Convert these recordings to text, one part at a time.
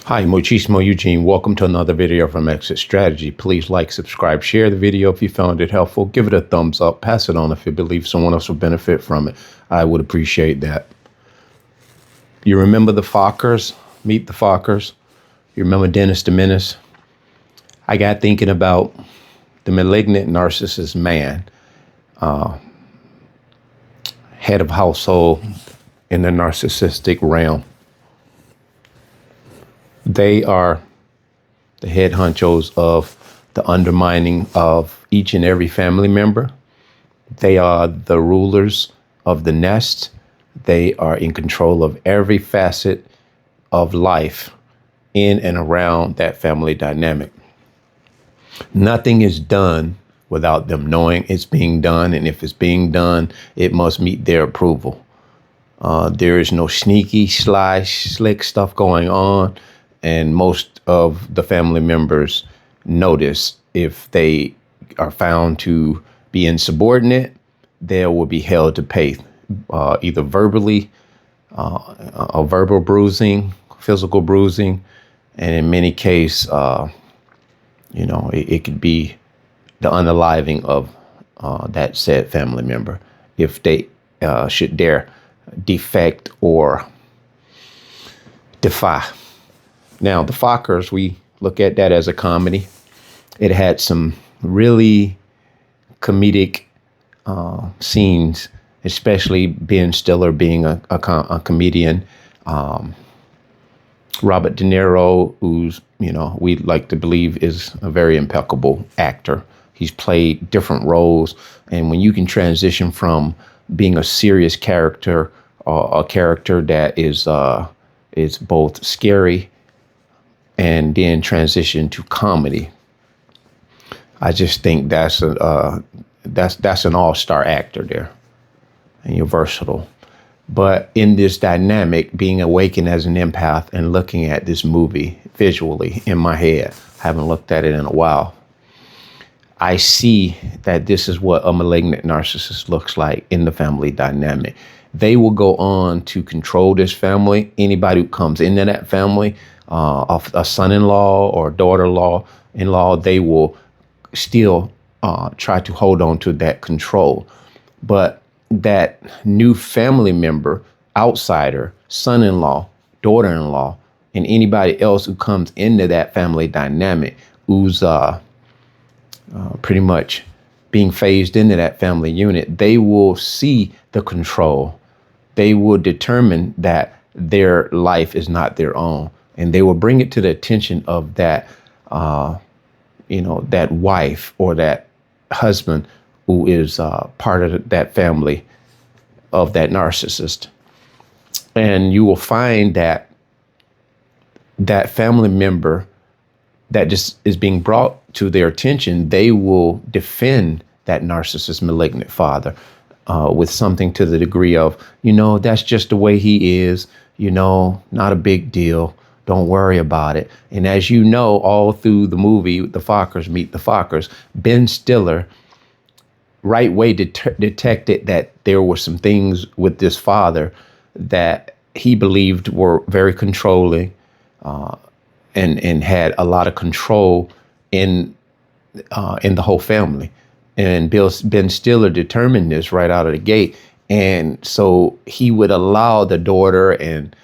Hi, Muchísimo Eugene. Welcome to another video from Exit Strategy. Please like, subscribe, share the video if you found it helpful. Give it a thumbs up. Pass it on if you believe someone else will benefit from it. I would appreciate that. You remember the Fokers? Meet the Fokers. You remember Dennis the Menace? I got thinking about the malignant narcissist man, head of household in the narcissistic realm. They are the head honchos of the undermining of each and every family member. They are the rulers of the nest. They are in control of every facet of life in and around that family dynamic. Nothing is done without them knowing it's being done. And if it's being done, it must meet their approval. There is no sneaky, sly, slick stuff going on. And most of the family members notice if they are found to be insubordinate, they will be held to pay either verbally, a verbal bruising, physical bruising, and in many cases, it could be the unaliving of that said family member if they should dare defect or defy. Now, the Fokers, we look at that as a comedy. It had some really comedic scenes, especially Ben Stiller being a comedian. Robert De Niro, who's, we like to believe is a very impeccable actor. He's played different roles. And when you can transition from being a serious character or a character that is both scary and then transition to comedy, I just think that's an all-star actor there, and you're versatile. But in this dynamic, being awakened as an empath and looking at this movie visually in my head, I haven't looked at it in a while, I see that this is what a malignant narcissist looks like in the family dynamic. They will go on to control this family. Anybody who comes into that family, a son-in-law or daughter-in-law, they will still try to hold on to that control. But that new family member, outsider, son-in-law, daughter-in-law, and anybody else who comes into that family dynamic who's pretty much being phased into that family unit, they will see the control. They will determine that their life is not their own. And they will bring it to the attention of that, that wife or that husband who is part of that family of that narcissist. And you will find that that family member that just is being brought to their attention, they will defend that narcissist malignant father with something to the degree of, that's just the way he is, not a big deal. Don't worry about it. And as you know, all through the movie, the Fokers meet the Fokers, Ben Stiller right away detected that there were some things with this father that he believed were very controlling and had a lot of control in the whole family. And Ben Stiller determined this right out of the gate. And so he would allow the daughter and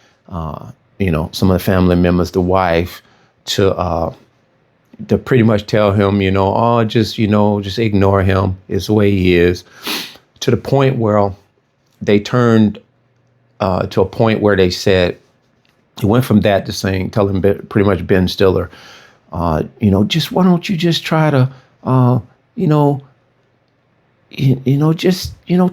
some of the family members, the wife, to pretty much tell him, just ignore him. It's the way he is. To the point where they turned to a point where they said, it went from that to saying, telling pretty much Ben Stiller, just why don't you just try to,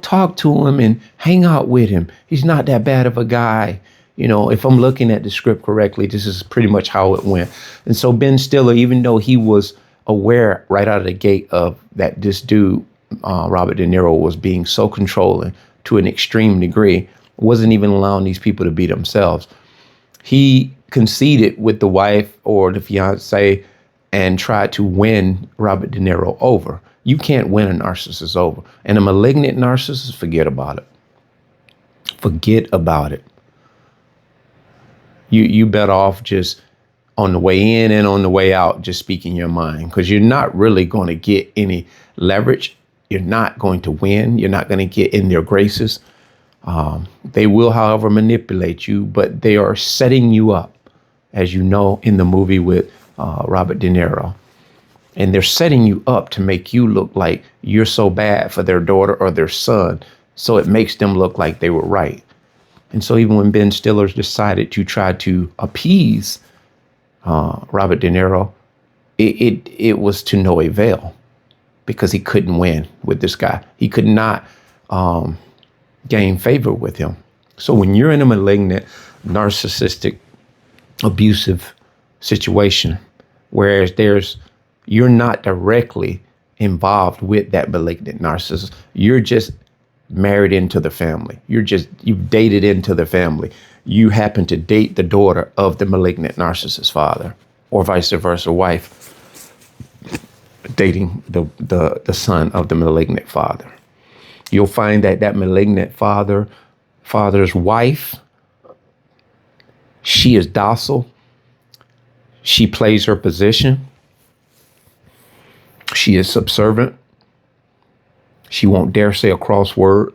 talk to him and hang out with him. He's not that bad of a guy. If I'm looking at the script correctly, this is pretty much how it went. And so Ben Stiller, even though he was aware right out of the gate of that this dude, Robert De Niro, was being so controlling to an extreme degree, wasn't even allowing these people to be themselves. He conceded with the wife or the fiance and tried to win Robert De Niro over. You can't win a narcissist over. And a malignant narcissist, forget about it. Forget about it. You better off just on the way in and on the way out, just speaking your mind, because you're not really going to get any leverage. You're not going to win. You're not going to get in their graces. They will, however, manipulate you, but they are setting you up, as you know, in the movie with Robert De Niro. And they're setting you up to make you look like you're so bad for their daughter or their son. So it makes them look like they were right. And so even when Ben Stiller decided to try to appease Robert De Niro, it was to no avail, because he couldn't win with this guy. He could not gain favor with him. So when you're in a malignant, narcissistic, abusive situation, whereas you're not directly involved with that malignant narcissist, you're just married into the family. You've dated into the family. You happen to date the daughter of the malignant narcissist father, or vice versa, wife dating the son of the malignant father. You'll find that malignant father's wife, she is docile. She plays her position. She is subservient. She won't dare say a cross word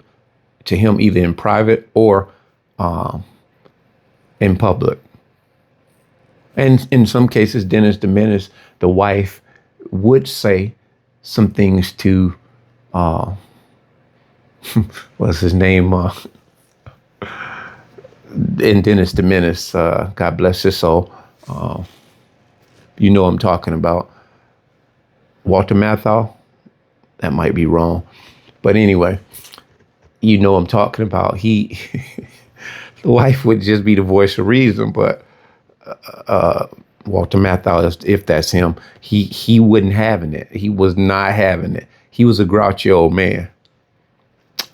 to him, either in private or in public. And in some cases, Dennis the Menace, the wife, would say some things to, what's his name? In Dennis the Menace, God bless his soul. You know what I'm talking about. Walter Matthau? That might be wrong. But anyway, you know what I'm talking about. The wife would just be the voice of reason, but Walter Matthau, if that's him, he wasn't having it. He was not having it. He was a grouchy old man.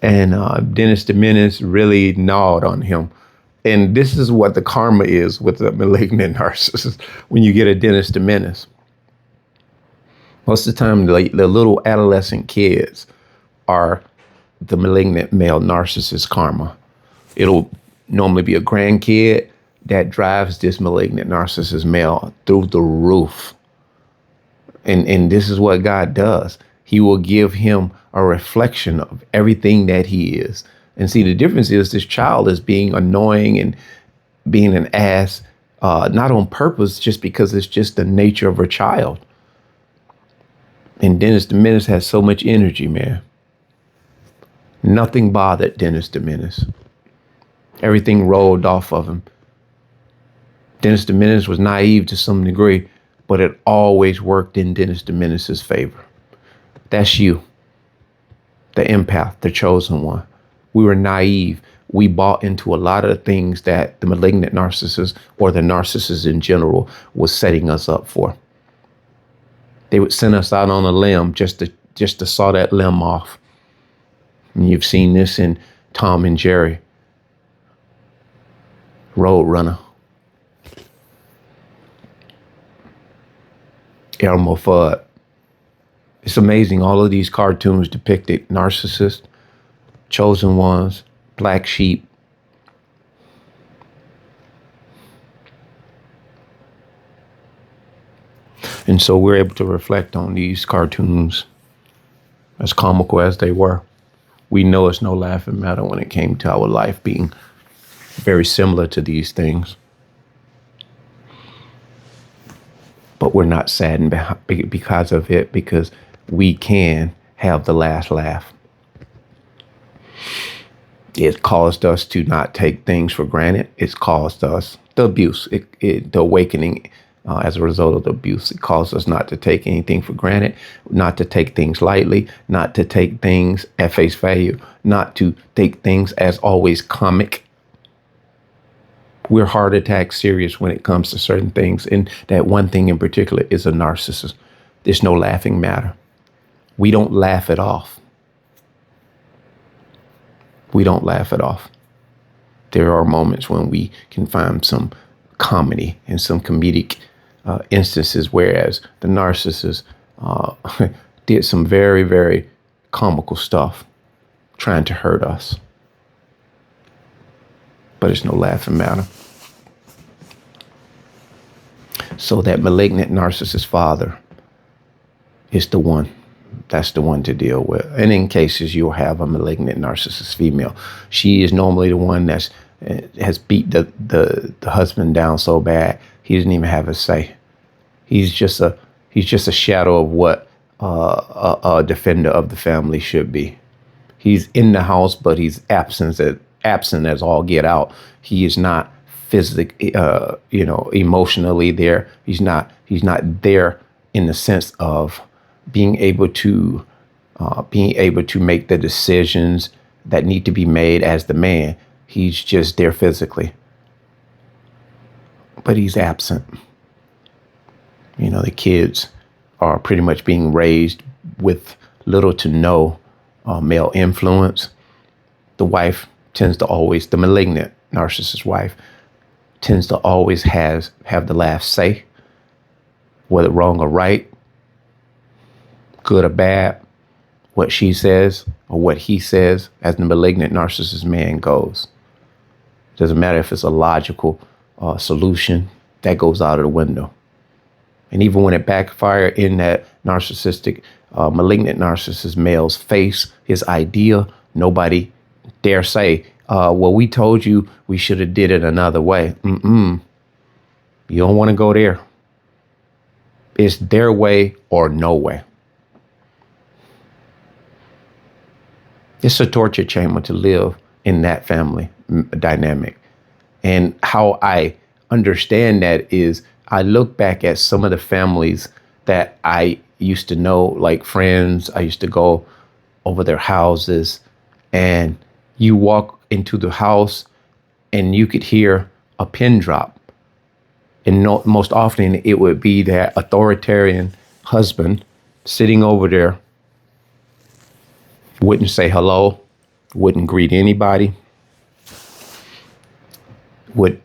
And Dennis the Menace really gnawed on him. And this is what the karma is with the malignant narcissist when you get a Dennis the Menace. Most of the time, the little adolescent kids are the malignant male narcissist karma. It'll normally be a grandkid that drives this malignant narcissist male through the roof. And this is what God does. He will give him a reflection of everything that he is. And see, the difference is this child is being annoying and being an ass, not on purpose, just because it's just the nature of a child. And Dennis the Menace has so much energy, man. Nothing bothered Dennis the Menace. Everything rolled off of him. Dennis the Menace was naive to some degree, but it always worked in Dennis the Menace's favor. That's you, the empath, the chosen one. We were naive. We bought into a lot of the things that the malignant narcissist, or the narcissist in general, was setting us up for. They would send us out on a limb just to saw that limb off. And you've seen this in Tom and Jerry, Roadrunner, Elmer Fudd. It's amazing. All of these cartoons depicted narcissists, chosen ones, black sheep. And so we're able to reflect on these cartoons, as comical as they were. We know it's no laughing matter when it came to our life being very similar to these things. But we're not saddened because of it, because we can have the last laugh. It caused us to not take things for granted. It's caused us the abuse, the awakening as a result of the abuse. It caused us not to take anything for granted, not to take things lightly, not to take things at face value, not to take things as always comic. We're heart attack serious when it comes to certain things. And that one thing in particular is a narcissist. There's no laughing matter. We don't laugh it off. We don't laugh it off. There are moments when we can find some comedy and some comedic instances, whereas the narcissist did some very, very comical stuff trying to hurt us. But it's no laughing matter. So that malignant narcissist father is the one. That's the one to deal with. And in cases you'll have a malignant narcissist female, she is normally the one that's has beat the husband down so bad he doesn't even have a say. He's just a shadow of what a defender of the family should be. He's in the house, but he's absent as all get out. He is not physically, emotionally there. He's not there in the sense of being able to make the decisions that need to be made as the man. He's just there physically, but he's absent. The kids are pretty much being raised with little to no male influence. The wife tends to always, the malignant narcissist wife tends to always have the last say, whether wrong or right, good or bad, what she says or what he says as the malignant narcissist man goes. Doesn't matter if it's a logical solution, that goes out of the window. And even when it backfires in that narcissistic, malignant narcissist male's face, his idea, nobody dare say, well, we told you we should have did it another way. You don't want to go there. It's their way or no way. It's a torture chamber to live in that family dynamic. And how I understand that is I look back at some of the families that I used to know, like friends. I used to go over their houses, and you walk into the house and you could hear a pin drop. And most often it would be that authoritarian husband sitting over there, wouldn't say hello, wouldn't greet anybody, would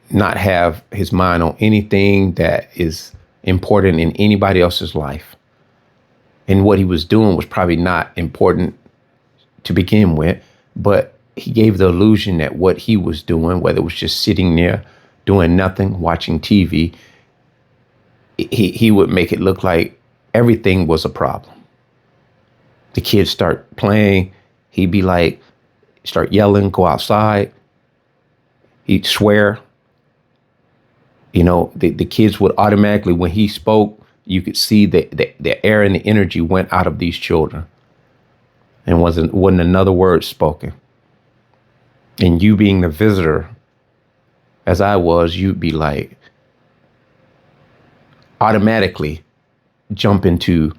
not have his mind on anything that is important in anybody else's life. And what he was doing was probably not important to begin with, but he gave the illusion that what he was doing, whether it was just sitting there doing nothing, watching TV, he would make it look like everything was a problem. The kids start playing, he'd be like, start yelling, go outside. He'd swear. The kids would automatically, when he spoke, you could see the air and the energy went out of these children. And wasn't another word spoken. And you being the visitor, as I was, you'd be like, automatically jump into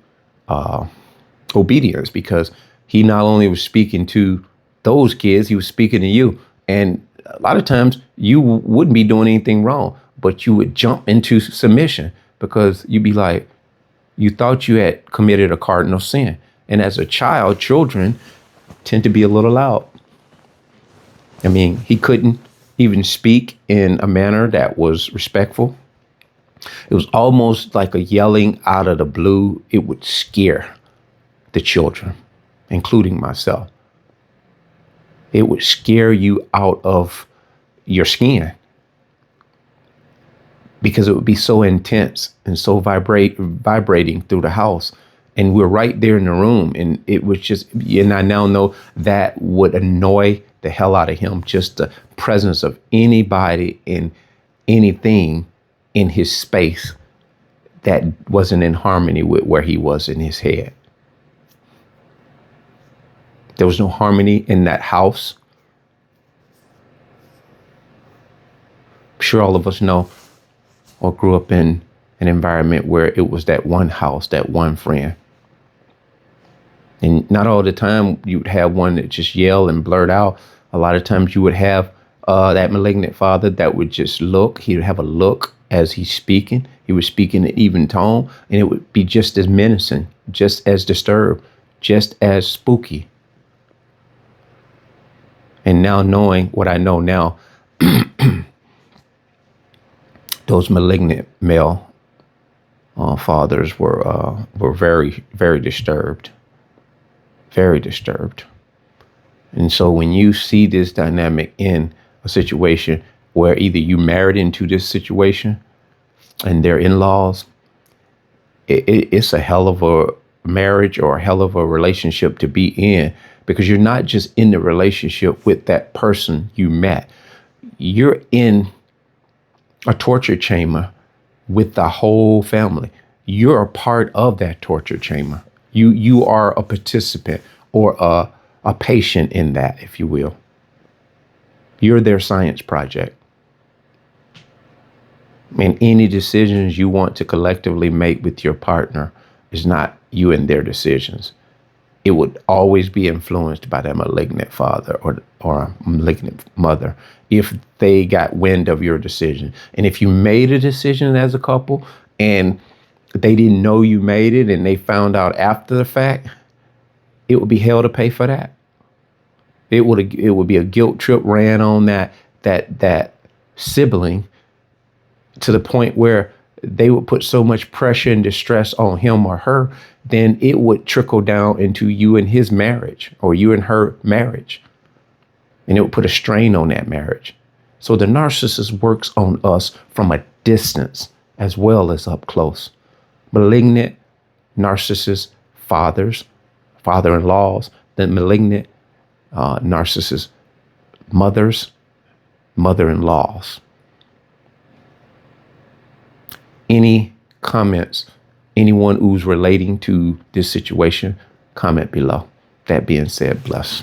obedience, because he not only was speaking to those kids, he was speaking to you. And a lot of times you wouldn't be doing anything wrong, but you would jump into submission because you'd be like, you thought you had committed a cardinal sin. And as a child, children tend to be a little loud. I mean, he couldn't even speak in a manner that was respectful. It was almost like a yelling out of the blue. It would scare the children, including myself. It would scare you out of your skin because it would be so intense and so vibrating through the house. And we're right there in the room. And it was just, and I now know that would annoy the hell out of him. Just the presence of anybody and anything in his space that wasn't in harmony with where he was in his head. There was no harmony in that house. I'm sure all of us know or grew up in an environment where it was that one house, that one friend. And not all the time you would have one that just yell and blurt out. A lot of times you would have that malignant father that would just look. He would have a look as he's speaking. He was speaking in even tone, and it would be just as menacing, just as disturbed, just as spooky. And now knowing what I know now, those malignant male fathers were very, very disturbed. Very disturbed. And so when you see this dynamic in a situation where either you married into this situation, and their in-laws, it's a hell of a marriage or a hell of a relationship to be in, because you're not just in the relationship with that person you met. You're in a torture chamber with the whole family. You're a part of that torture chamber. You are a participant or a patient in that, if you will. You're their science project. And any decisions you want to collectively make with your partner is not you and their decisions. It would always be influenced by that malignant father or a malignant mother if they got wind of your decision. And if you made a decision as a couple and they didn't know you made it and they found out after the fact, it would be hell to pay for that. It would be a guilt trip ran on that sibling, to the point where they would put so much pressure and distress on him or her, then it would trickle down into you and his marriage or you and her marriage. And it would put a strain on that marriage. So the narcissist works on us from a distance as well as up close. Malignant narcissist fathers, father-in-laws, the malignant narcissist mothers, mother-in-laws. Any comments, anyone who's relating to this situation, comment below. That being said, bless.